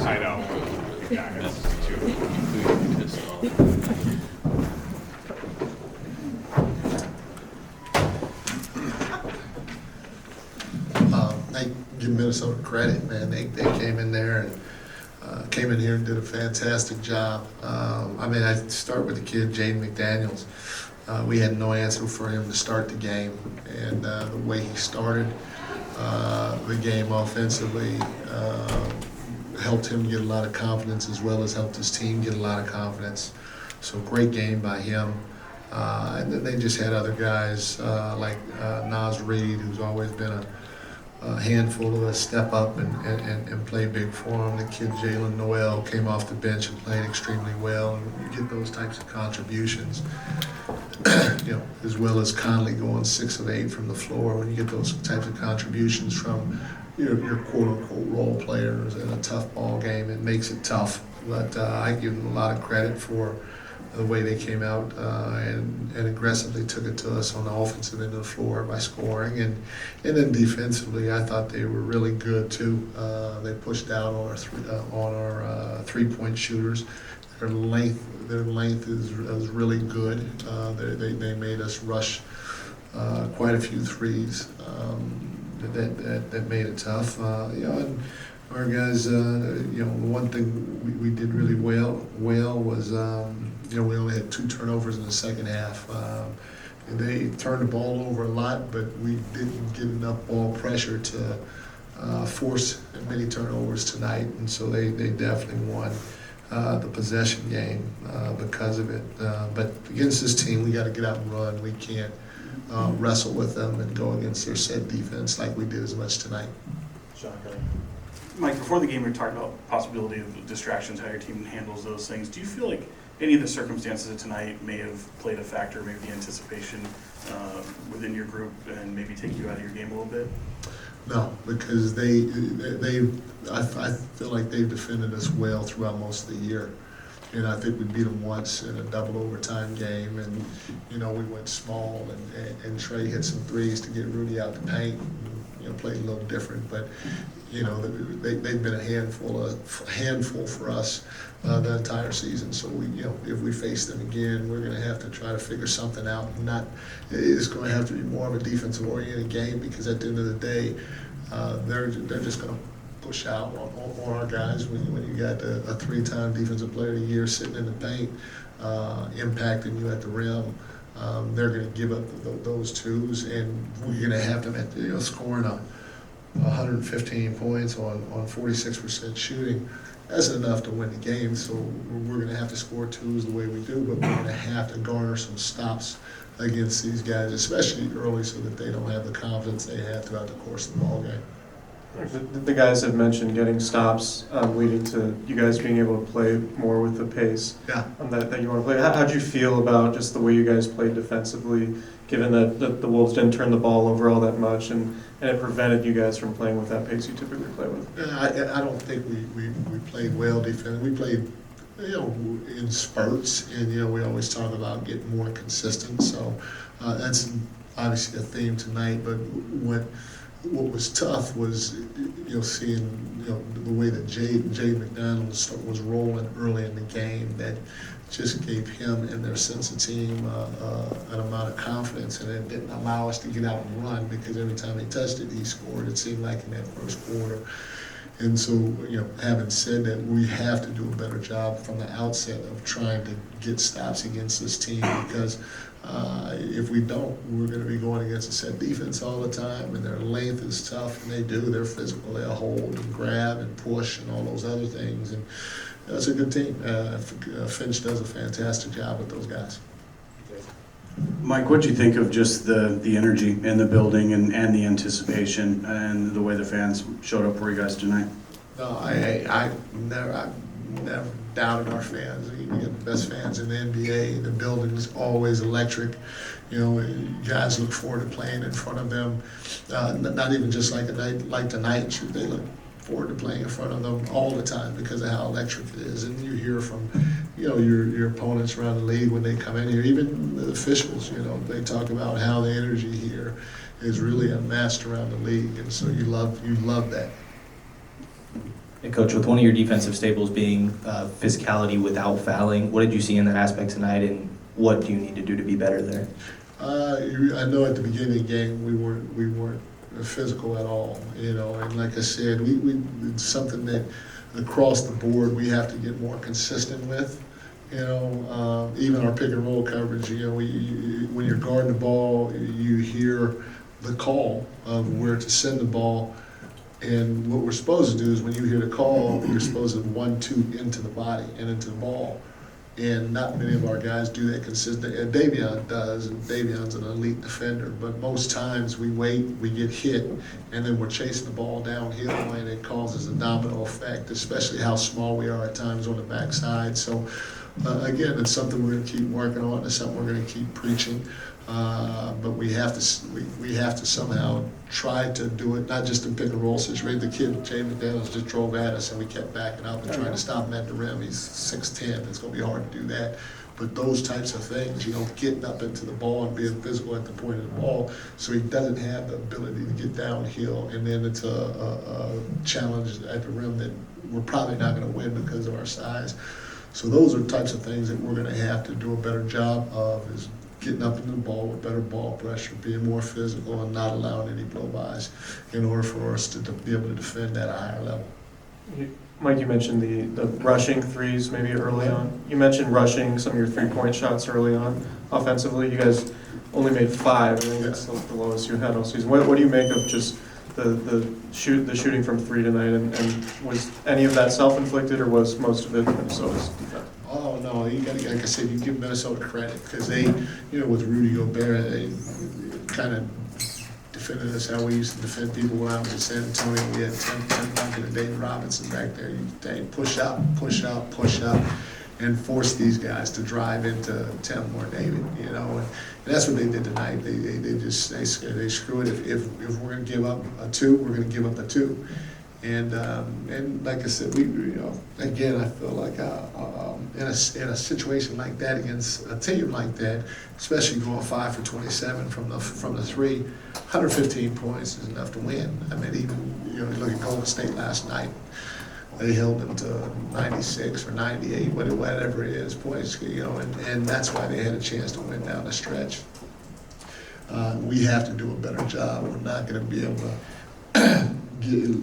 timeout. Yeah, that's too. I give Minnesota credit, man. They came in there and came in here and did a fantastic job. I start with the kid, Jaden McDaniels. We had no answer for him to start the game, and the way he started the game offensively helped him get a lot of confidence, as well as helped his team get a lot of confidence. So great game by him. And then they just had other guys like Nas Reed, who's always been a handful of us, step up and play big for him. The kid Jalen Noel came off the bench and played extremely well. And you get those types of contributions, as well as Conley going 6 of 8 from the floor. When you get those types of contributions from your quote-unquote role players in a tough ball game, it makes it tough. But I give them a lot of credit for the way they came out and aggressively took it to us on the offensive end of the floor by scoring. And then defensively, I thought they were really good too. They pushed out on our three-point shooters. Their length is really good. They made us rush quite a few threes that made it tough. And our guys, one thing we did really well was, we only had 2 turnovers in the second half. They turned the ball over a lot, but we didn't get enough ball pressure to force many turnovers tonight, and so they definitely won the possession game because of it. But against this team, we got to get out and run. We can't wrestle with them and go against their set defense like we did as much tonight. Mike, before the game, we were talking about possibility of distractions, how your team handles those things. Do you feel like any of the circumstances of tonight may have played a factor, maybe the anticipation within your group, and maybe take you out of your game a little bit? No, because I feel like they've defended us well throughout most of the year. And I think we beat them once in a double overtime game, and we went small, and Trey hit some threes to get Rudy out the paint. Played a little different, but they've been a handful for us the entire season. So if we face them again, we're going to have to try to figure something out. It's going to have to be more of a defensive-oriented game, because at the end of the day, they're just going to push out on our guys. When you got a 3-time defensive player of the year sitting in the paint, impacting you at the rim. They're going to give up those twos, and we're going to have them at scoring 115 points on 46% shooting. That's enough to win the game. So we're going to have to score twos the way we do, but we're going to have to garner some stops against these guys, especially early, so that they don't have the confidence they had throughout the course of the ball game. The guys have mentioned getting stops, leading to you guys being able to play more with the pace that you want to play. How'd you feel about just the way you guys played defensively, given that the Wolves didn't turn the ball over all that much, and it prevented you guys from playing with that pace you typically play with? I don't think we played well defensively. We played in spurts, and we always talk about getting more consistent. So that's obviously a theme tonight. But what was tough was seeing the way that Jay McDaniel was rolling early in the game. That just gave him and their sense of team an amount of confidence, and it didn't allow us to get out and run, because every time he touched it, he scored. It seemed like in that first quarter. And so, having said that, we have to do a better job from the outset of trying to get stops against this team, because if we don't, we're going to be going against a set defense all the time, and their length is tough, and they're physical. They'll hold and grab and push and all those other things. And it's a good team. Finch does a fantastic job with those guys. Mike, what do you think of just the energy in the building and the anticipation and the way the fans showed up for you guys tonight? No, I've never doubted our fans. We have the best fans in the NBA. The building is always electric. Guys look forward to playing in front of them. Not even just like a night like tonight. They look forward to playing in front of them all the time because of how electric it is. And you hear from your opponents around the league when they come in here, even the officials, they talk about how the energy here is really unmatched around the league, and so you love that. Hey, Coach, with one of your defensive staples being physicality without fouling, what did you see in that aspect tonight, and what do you need to do to be better there? I know at the beginning of the game we weren't physical at all, and like I said, it's something that across the board we have to get more consistent with. Even our pick and roll coverage. When you're guarding the ball, you hear the call of where to send the ball. And what we're supposed to do is when you hear the call, you're supposed to 1-2 into the body and into the ball. And not many of our guys do that consistently. And Davion does, and Davion's an elite defender. But most times we wait, we get hit, and then we're chasing the ball downhill, and it causes a domino effect, especially how small we are at times on the backside. So, again, it's something we're going to keep working on. It's something we're going to keep preaching. But we have to somehow try to do it, not just in pick and roll situations. The kid, James McDaniels, just drove at us and we kept backing up and trying to stop him at the rim. He's 6'10", it's going to be hard to do that. But those types of things, getting up into the ball and being physical at the point of the ball, so he doesn't have the ability to get downhill, and then it's a challenge at the rim that we're probably not going to win because of our size. So those are types of things that we're going to have to do a better job of, is getting up into the ball with better ball pressure, being more physical, and not allowing any blow-bys in order for us to be able to defend at a higher level. Mike, you mentioned the rushing threes maybe early on. You mentioned rushing some of your three-point shots early on offensively. You guys only made 5. I think that's the lowest you had all season. What do you make of just the shooting from 3 tonight? And was any of that self-inflicted, or was most of it Minnesota's defense? Oh, no, you got to, like I said, you give Minnesota credit because they, with Rudy Gobert, they kind of defended us how we used to defend people when I was in San Antonio. We had 10 Duncan and David Robinson back there. They push up, and force these guys to drive into Tim or David, and that's what they did tonight. They screw it. If we're going to give up a 2, we're going to give up a 2. And like I said, again, I feel like in a situation like that against a team like that, especially going 5 for 27 from the 3, 115 points is enough to win. I mean, even you look at Golden State last night, they held them to 96 or 98, whatever it is, points. And that's why they had a chance to win down the stretch. We have to do a better job. We're not going to be able to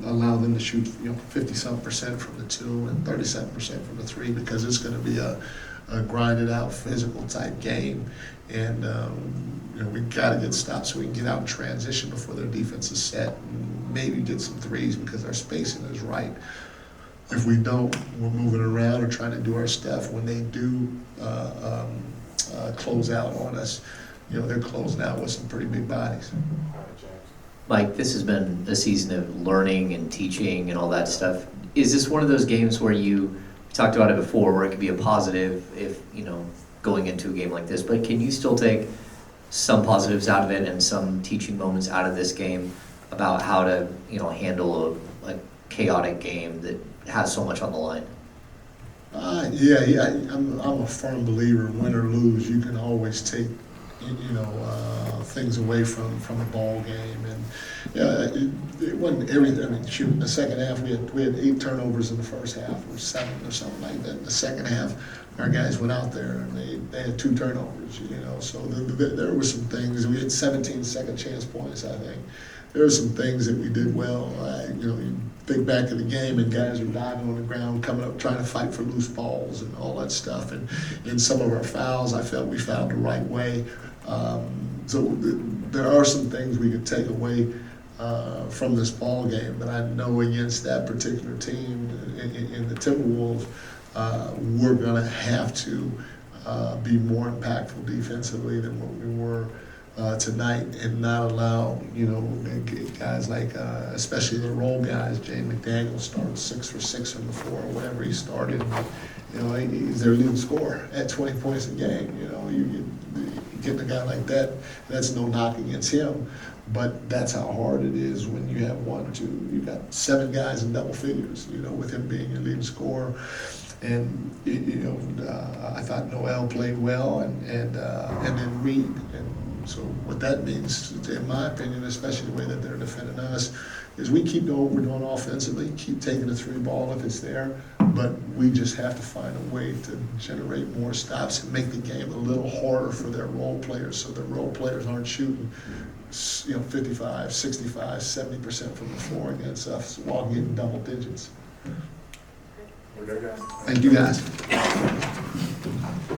allow them to shoot 50-some% from the 2 and 37% from the 3, because it's going to be a grinded out physical type game, and we got to get stopped so we can get out and transition before their defense is set, and maybe get some threes because our spacing is right. If we don't, we're moving around or trying to do our stuff. When they do close out on us, they're closing out with some pretty big bodies. Mike, this has been a season of learning and teaching and all that stuff. Is this one of those games where we talked about it before, where it could be a positive if, going into a game like this, but can you still take some positives out of it and some teaching moments out of this game about how to, handle a chaotic game that has so much on the line? I'm a firm believer, win or lose, you can always take things away from a ball game, and it wasn't everything. I mean, shoot, in the second half we had 8 turnovers in the first half, or 7 or something like that. In the second half, our guys went out there and they had 2 turnovers. So there were some things. We had 17 second chance points, I think. There were some things that we did well. You think back to the game, and guys were diving on the ground, coming up, trying to fight for loose balls and all that stuff. And in some of our fouls, I felt we fouled the right way. So there are some things we could take away from this ball game, but I know against that particular team in the Timberwolves, we're going to have to be more impactful defensively than what we were tonight, and not allow guys like especially the role guys. James McDaniels started 6 for 6 from the floor, or whatever he started. He's their leading scorer at 20 points a game. You get a guy like that. That's no knock against him, but that's how hard it is when you have 1, 2. You've got 7 guys in double figures. With him being your leading scorer. And I thought Noel played well, and then Reed. And So what that means, in my opinion, especially the way that they're defending us, is we keep doing what we're doing offensively, keep taking the 3 ball if it's there, but we just have to find a way to generate more stops and make the game a little harder for their role players, so their role players aren't shooting 55, 65, 70% from the floor against us while getting double digits. We're good, guys. Thank you, guys.